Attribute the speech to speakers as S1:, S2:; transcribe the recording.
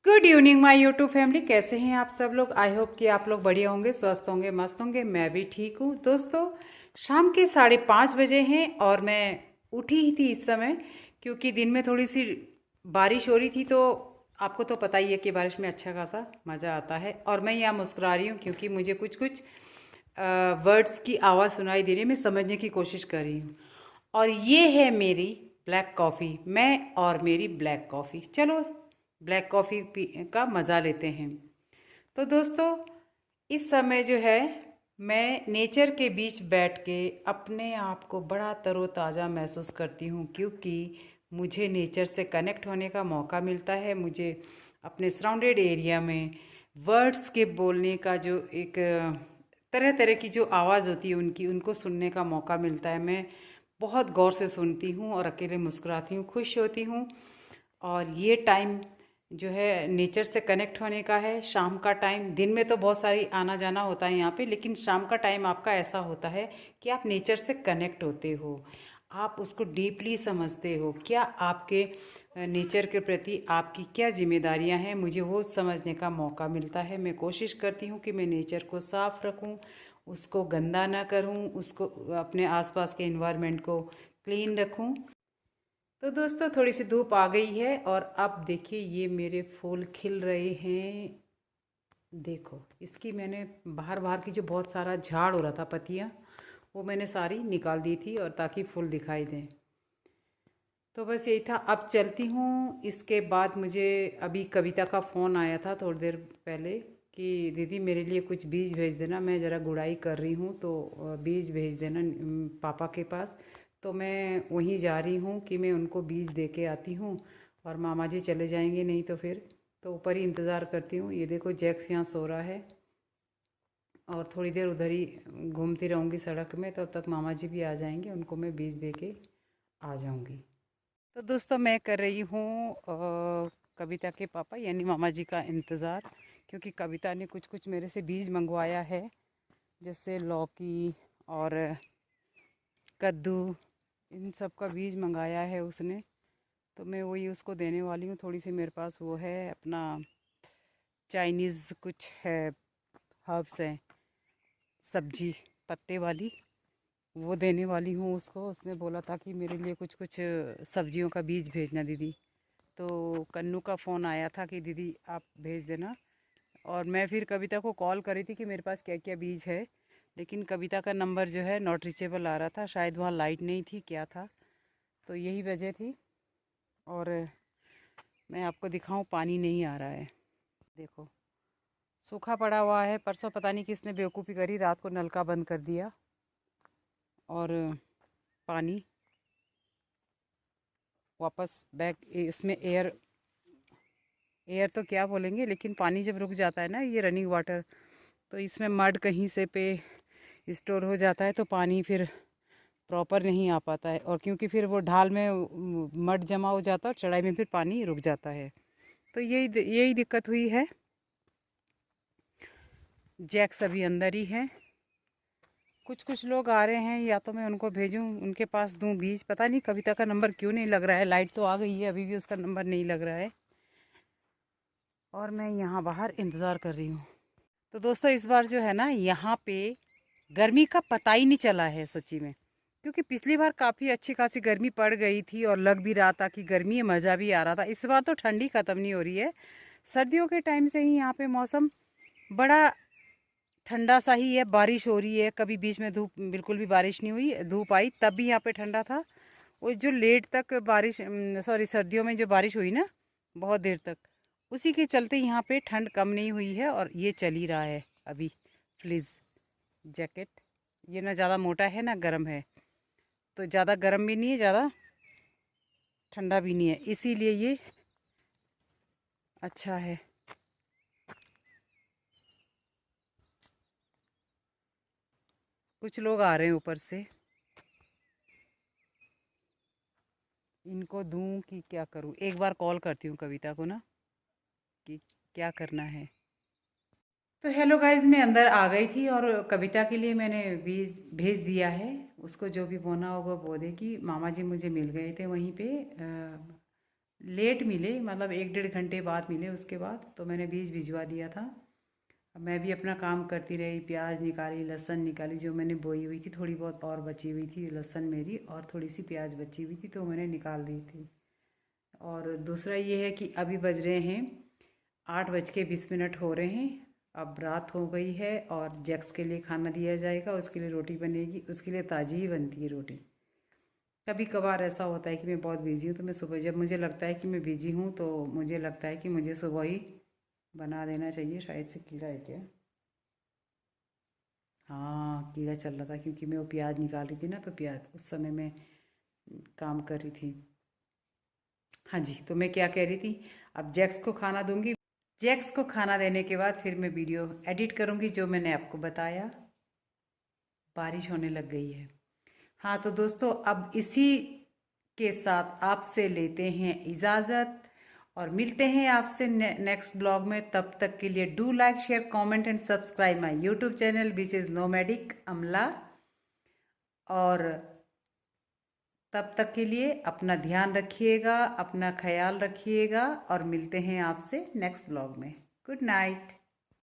S1: Good evening my YouTube family. कैसे हैं आप सब लोग? आई होप कि आप लोग बढ़िया होंगे, स्वस्थ होंगे, मस्त होंगे। मैं भी ठीक हूँ दोस्तों। शाम के 5:30 बजे हैं और मैं उठी ही थी इस समय, क्योंकि दिन में थोड़ी सी बारिश हो रही थी। तो आपको तो पता ही है कि बारिश में अच्छा खासा मज़ा आता है। और मैं यहाँ मुस्कुरा रही हूँ क्योंकि मुझे कुछ कुछ वर्ड्स की आवाज़ सुनाई दे रही है। मैं समझने की कोशिश कर रही हूँ। और ये है मेरी ब्लैक कॉफ़ी, मैं और मेरी ब्लैक कॉफ़ी। चलो ब्लैक कॉफ़ी का मज़ा लेते हैं। तो दोस्तों, इस समय जो है मैं नेचर के बीच बैठ के अपने आप को बड़ा तरोताज़ा महसूस करती हूँ, क्योंकि मुझे नेचर से कनेक्ट होने का मौका मिलता है। मुझे अपने सराउंडेड एरिया में वर्ड्स के बोलने का जो एक तरह तरह की जो आवाज़ होती है उनको सुनने का मौका मिलता है। मैं बहुत गौर से सुनती हूँ और अकेले मुस्कुराती हूँ, खुश होती हूँ। और ये टाइम जो है नेचर से कनेक्ट होने का है। शाम का टाइम, दिन में तो बहुत सारी आना जाना होता है यहाँ पे, लेकिन शाम का टाइम आपका ऐसा होता है कि आप नेचर से कनेक्ट होते हो, आप उसको डीपली समझते हो। क्या आपके नेचर के प्रति आपकी क्या जिम्मेदारियाँ हैं, मुझे वो समझने का मौका मिलता है। मैं कोशिश करती हूँ कि मैं नेचर को साफ़ रखूँ, उसको गंदा ना करूँ, उसको अपने आसपास के इन्वायरमेंट को क्लीन रखूँ। तो दोस्तों, थोड़ी सी धूप आ गई है और अब देखिए ये मेरे फूल खिल रहे हैं। देखो, इसकी मैंने बाहर बाहर की जो बहुत सारा झाड़ हो रहा था, पत्तियाँ, वो मैंने सारी निकाल दी थी, और ताकि फूल दिखाई दें। तो बस यही था। अब चलती हूँ। इसके बाद मुझे अभी कविता का फ़ोन आया था थोड़ी देर पहले कि दीदी मेरे लिए कुछ बीज भेज देना, मैं ज़रा गुड़ाई कर रही हूँ, तो बीज भेज देना पापा के पास। तो मैं वहीं जा रही हूँ कि मैं उनको बीज दे के आती हूँ, और मामा जी चले जाएंगे नहीं तो फिर तो ऊपर ही इंतज़ार करती हूँ। ये देखो जैक्स यहाँ सो रहा है, और थोड़ी देर उधर ही घूमती रहूँगी सड़क में, तब तक मामा जी भी आ जाएंगे, उनको मैं बीज दे के आ जाऊँगी। तो दोस्तों, मैं कर रही हूँ कविता के पापा यानी मामा जी का इंतज़ार, क्योंकि कविता ने कुछ कुछ मेरे से बीज मंगवाया है, जैसे लौकी और कद्दू, इन सब का बीज मंगाया है उसने। तो मैं वही उसको देने वाली हूँ। थोड़ी सी मेरे पास वो है अपना चाइनीज़ कुछ है, हर्ब्स हैं, सब्जी पत्ते वाली, वो देने वाली हूँ उसको। उसने बोला था कि मेरे लिए कुछ कुछ सब्जियों का बीज भेजना दीदी। तो कन्नू का फ़ोन आया था कि दीदी आप भेज देना। और मैं फिर कविता को कॉल करी थी कि मेरे पास क्या क्या बीज है, लेकिन कविता का नंबर जो है नॉट रीचेबल आ रहा था। शायद वहाँ लाइट नहीं थी, क्या था, तो यही वजह थी। और मैं आपको दिखाऊं, पानी नहीं आ रहा है, देखो सूखा पड़ा हुआ है। परसों पता नहीं किसने बेवकूफ़ी करी, रात को नलका बंद कर दिया, और पानी वापस बैक इसमें एयर एयर तो क्या बोलेंगे, लेकिन पानी जब रुक जाता है ना, ये रनिंग वाटर, तो इसमें मड कहीं से पे स्टोर हो जाता है, तो पानी फिर प्रॉपर नहीं आ पाता है। और क्योंकि फिर वो ढाल में मड जमा हो जाता है, और चढ़ाई में फिर पानी रुक जाता है। तो यही यही दिक्कत हुई है। जैक्स अभी अंदर ही है। कुछ कुछ लोग आ रहे हैं, या तो मैं उनको भेजूं, उनके पास दूं बीज। पता नहीं कविता का नंबर क्यों नहीं लग रहा है। लाइट तो आ गई है, अभी भी उसका नंबर नहीं लग रहा है, और मैं यहाँ बाहर इंतज़ार कर रही हूँ। तो दोस्तों, इस बार जो है ना, यहाँ पे गर्मी का पता ही नहीं चला है सच्ची में, क्योंकि पिछली बार काफ़ी अच्छी खासी गर्मी पड़ गई थी, और लग भी रहा था कि गर्मी है, मज़ा भी आ रहा था। इस बार तो ठंडी ख़त्म नहीं हो रही है। सर्दियों के टाइम से ही यहाँ पे मौसम बड़ा ठंडा सा ही है। बारिश हो रही है, कभी बीच में धूप, बिल्कुल भी बारिश नहीं हुई, धूप आई तब भी यहाँ पे ठंडा था। वो जो लेट तक बारिश, सॉरी, सर्दियों में जो बारिश हुई ना बहुत देर तक, उसी के चलते यहाँ पे ठंड कम नहीं हुई है। और ये चल ही रहा है अभी फ्लीज़ जैकेट। ये ना ज़्यादा मोटा है ना गर्म है, तो ज़्यादा गर्म भी नहीं है, ज़्यादा ठंडा भी नहीं है, इसीलिए ये अच्छा है। कुछ लोग आ रहे हैं ऊपर से, इनको दूं कि क्या करूं? एक बार कॉल करती हूँ कविता को ना, कि क्या करना है। तो हेलो गाइज, मैं अंदर आ गई थी, और कविता के लिए मैंने बीज भेज दिया है। उसको जो भी बोना होगा बो देगी। मामा जी मुझे मिल गए थे वहीं पे लेट मिले, मतलब 1-1.5 घंटे बाद मिले। उसके बाद तो मैंने बीज भिजवा दिया था। अब मैं भी अपना काम करती रही, प्याज निकाली, लहसुन निकाली, जो मैंने बोई हुई थी थोड़ी बहुत और बची हुई थी लहसुन मेरी, और थोड़ी सी प्याज बची हुई थी तो मैंने निकाल दी थी। और दूसरा ये है कि अभी बज रहे हैं 8:20 हो रहे हैं। अब रात हो गई है और जैक्स के लिए खाना दिया जाएगा, उसके लिए रोटी बनेगी, उसके लिए ताज़ी ही बनती है रोटी। कभी कभार ऐसा होता है कि मैं बहुत बिज़ी हूँ तो मैं सुबह, जब मुझे लगता है कि मैं बिज़ी हूँ तो मुझे लगता है कि मुझे सुबह ही बना देना चाहिए। शायद से कीड़ा है क्या? हाँ, कीड़ा चल रहा था क्योंकि मैं वो प्याज निकाल रही थी ना, तो प्याज उस समय मैं काम कर रही थी। हाँ जी, तो मैं क्या कह रही थी, अब जैक्स को खाना दूंगी। जैक्स को खाना देने के बाद फिर मैं वीडियो एडिट करूंगी जो मैंने आपको बताया। बारिश होने लग गई है। हाँ तो दोस्तों, अब इसी के साथ आपसे लेते हैं इजाज़त और मिलते हैं आपसे नेक्स्ट ब्लॉग में। तब तक के लिए do like, share, comment and subscribe my YouTube channel which is nomadic अमला। और तब तक के लिए अपना ध्यान रखिएगा, अपना ख्याल रखिएगा और मिलते हैं आपसे नेक्स्ट ब्लॉग में। Good night.